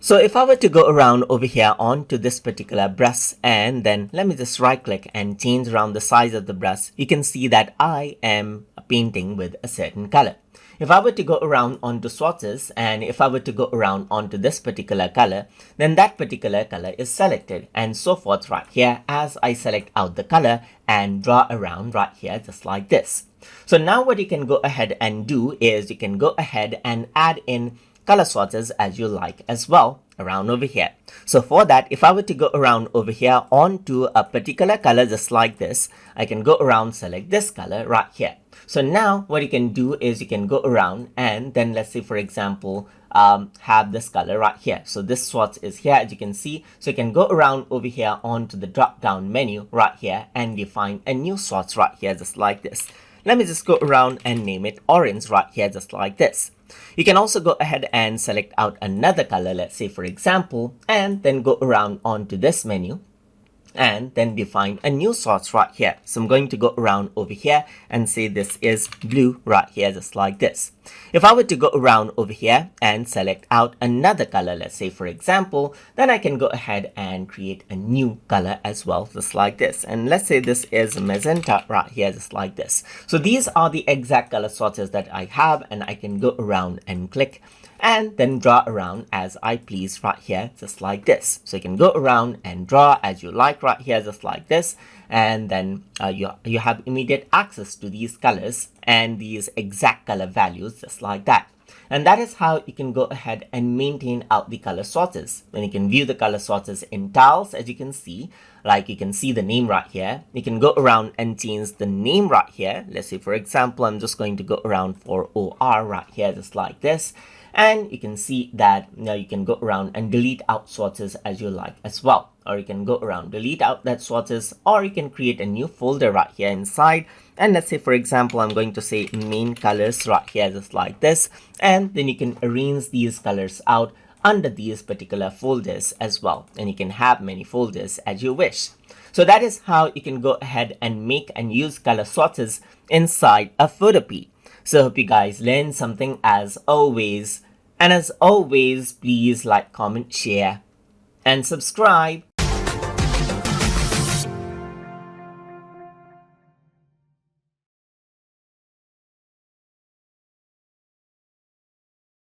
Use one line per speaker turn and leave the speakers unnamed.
So if I were to go around over here onto this particular brush, and then let me just right click and change around the size of the brush, you can see that I am painting with a certain color. If I were to go around onto swatches, and if I were to go around onto this particular color, then that particular color is selected, and so forth right here as I select out the color and draw around right here just like this. So now what you can go ahead and do is you can go ahead and add in color swatches as you like as well around over here. So for that, if I were to go around over here onto a particular color just like this, I can go around, select this color right here. So now what you can do is you can go around and then let's say for example have this color right here. So this swatch is here as you can see. So you can go around over here onto the drop down menu right here and define a new swatch right here just like this. Let me just go around and name it orange right here just like this. You can also go ahead and select out another color, let's say for example, and then go around onto this menu and then define a new swatch right here. So I'm going to go around over here and say this is blue right here just like this. If I were to go around over here and select out another color, let's say for example, then I can go ahead and create a new color as well just like this. And let's say this is magenta right here just like this. So these are the exact color swatches that I have, and I can go around and click and then draw around as I please right here just like this. So you can go around and draw as you like right here just like this, and then you have immediate access to these colors and these exact color values just like that. And that is how you can go ahead and maintain out the color swatches. When you can view the color swatches in tiles, as you can see, like you can see the name right here. You can go around and change the name right here. Let's say for example, I'm just going to go around for OR right here just like this. And you can see that now you can go around and delete out swatches as you like as well. Or you can go around, delete out that swatches, or you can create a new folder right here inside. And let's say for example, I'm going to say main colors right here just like this. And then you can arrange these colors out under these particular folders as well. And you can have many folders as you wish. So that is how you can go ahead and make and use color swatches inside a Photopea. So I hope you guys learned something as always. And as always, please like, comment, share, and subscribe.